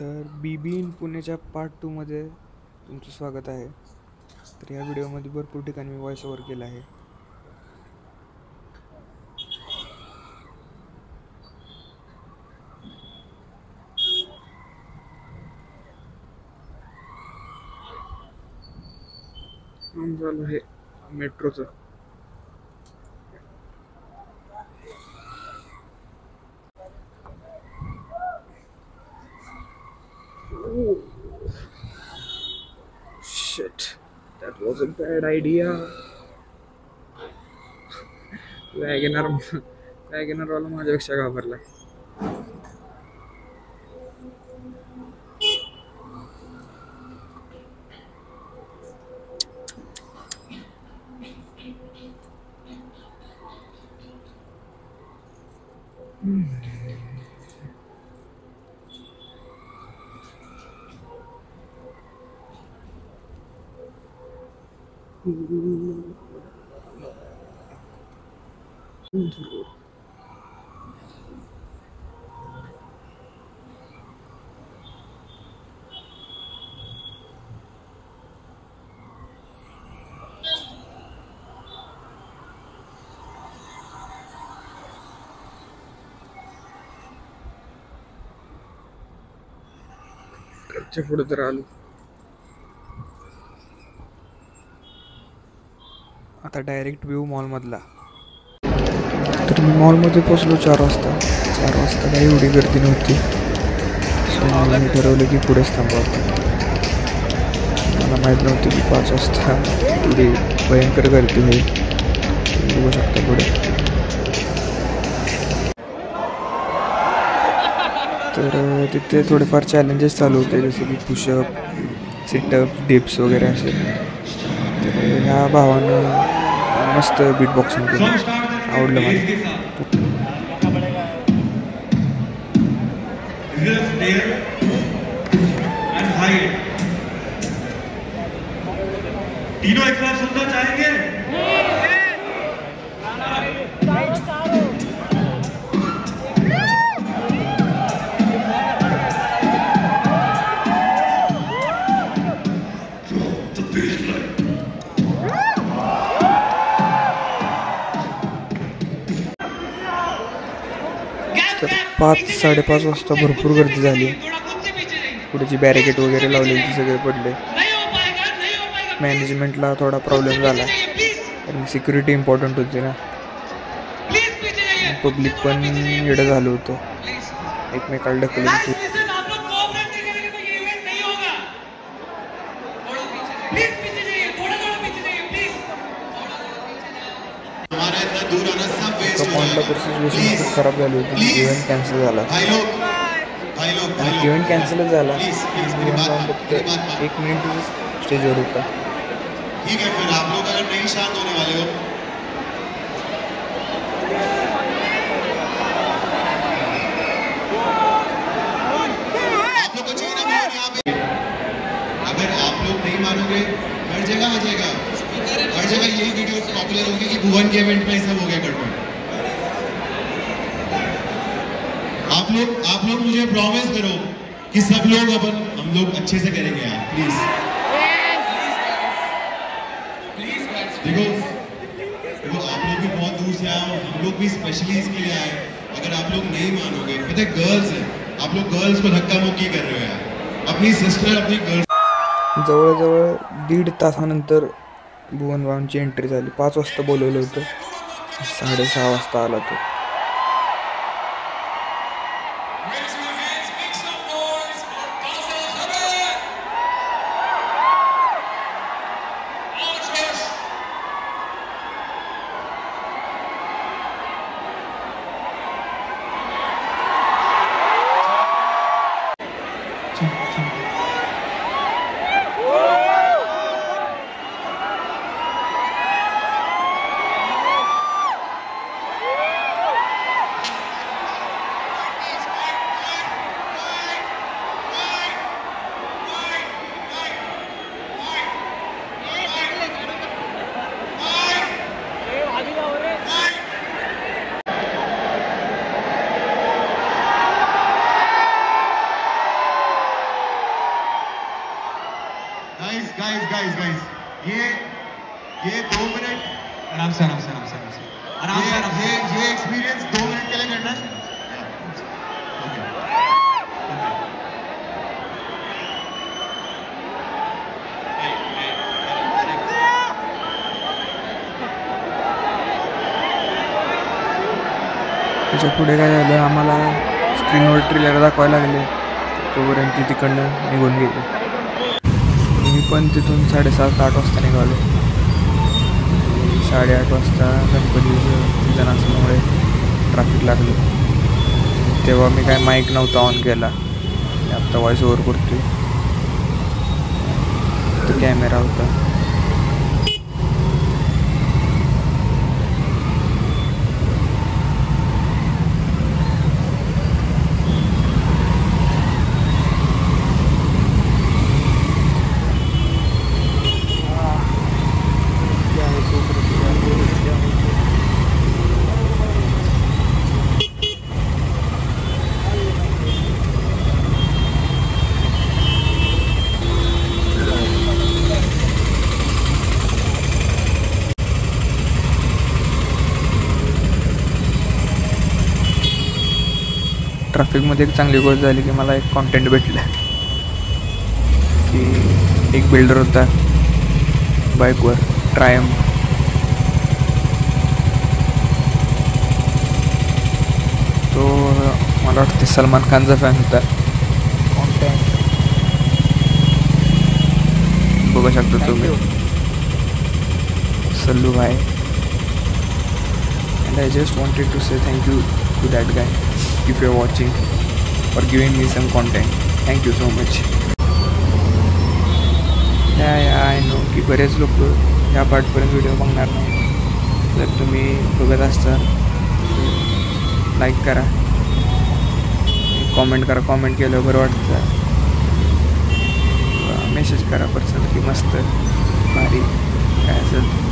तर be in पुणेच्या part 2मध्ये तुमचं स्वागत आहे. तर या व्हिडिओमध्ये भरपूर ठिकाणी मी व्हॉइस ओव्हर केला आहे. काम झालं आहे मेट्रोचं. Shit, that was a bad idea. WagonR वाला माझ्यापेक्षा घाबरला. पुढे तर आलो. आता डायरेक्ट व्ह्यू मॉलमधला. तर मी मॉलमध्ये पोचलो 4 वाजता. 4 वाजता काही एवढी गर्दी नव्हती, सो मी ठरवलं की पुढेच थांबू आपण. मला माहीत नव्हतं की 5 वाजता एवढी भयंकर गर्दी होईल. तुम्ही बघू शकता पुढे. तर तिथे थोडेफार चॅलेंजेस चालू होते, जसे की पुशअप, सिटअप, डिप्स वगैरे असे. तर ह्या भावानं मस्त बीट बॉक्सिंग केलं, आवडलं मला. तीनों एक साथ सुनना चाहेंगे? तर 5-5:30 वाजता भरपूर गर्दी झाली. पुढे जी बॅरिकेड वगैरे लावलेली ती सगळे पडले. मॅनेजमेंटला थोडा प्रॉब्लेम झाला, कारण सिक्युरिटी इम्पॉर्टंट होती ना. पब्लिक पण येडं झालं होतं, एकमेकाला ढकलून. पॉईंटला तर सिच्युएशन खूप खराब झाली होती. इव्हेंट कॅन्सल झाला. इव्हेंट कॅन्सलच झाला. इव्हेंट फक्त 1 मिनिट स्टेजवर होता. ठीक है, फिर आप लोग अगर नहीं शांत होने वाले हो, आप लोग को चाहिए ना यहाँ पे. अगर आप लोग नहीं मानोगे, हर जगह आ जाएगा. हर जगह यही वीडियो पॉपुलर होगी कि भुवन के इवेंट में सब हो गया गड़बड़. आप लोग मुझे प्रॉमिस करो कि सब लोग हम लोग अच्छे से करेंगे यार, प्लीज. देखो आप लोग भी बहुत दूर से आए हो, हम लोग भी स्पेशली इसके लिए आए. अगर आप लोग नहीं मानोगे, पता है गर्ल्स है, आप लोग गर्ल्स को धक्का मुक्की कर रहे हो यार. अपनी सिस्टर, अपनी गर्ल. जवळजवळ 1.5 तासानंतर भुवन भाऊंची एंट्री झाली. 5 वाजता बोलवलं होतं, 6:30 वाजता आला तो. गाइस ये 2 मिनट आराम से आराम से आराम से आराम से आराम से आराम से ये एक्सपीरियंस 2 मिनट के लिए करना है. त्याच्या पुढे काय झालं, आम्हाला स्क्रीनवर ट्रेलर दाखवायला लागले, तोपर्यंत ती तिकडनं निघून गेली. मी पण तिथून 7:30-8 वाजता निघालो. 8:30 वाजता गणपतीचं सीझन असल्यामुळे ट्रॅफिक लागलं. तेव्हा मी काय माईक नव्हता ऑन केला, आत्ता व्हॉइस ओव्हर करतोय. तो कॅमेरा होता. ट्रॅफिकमध्ये एक चांगली गोष्ट झाली की मला एक कॉन्टेंट भेटलं की एक बिल्डर होता बाईकवर ट्रायम्फ. तो मला वाटतं सलमान खानचा फॅन होता. कॉन्टेंट बघू शकता तुम्ही. सल्लू भाई. And I just wanted to say thank you to that guy if you're watching for giving me some content. Thank you so much. Yeah, I know की बरेच लोक ह्या पार्टपर्यंत व्हिडिओ बघणार नाही. जर तुम्ही बघत असता लाईक करा, कॉमेंट करा. कॉमेंट केलं बरं वाटतं. मेसेज करा पर्सनल की मस्त भारी काय असेल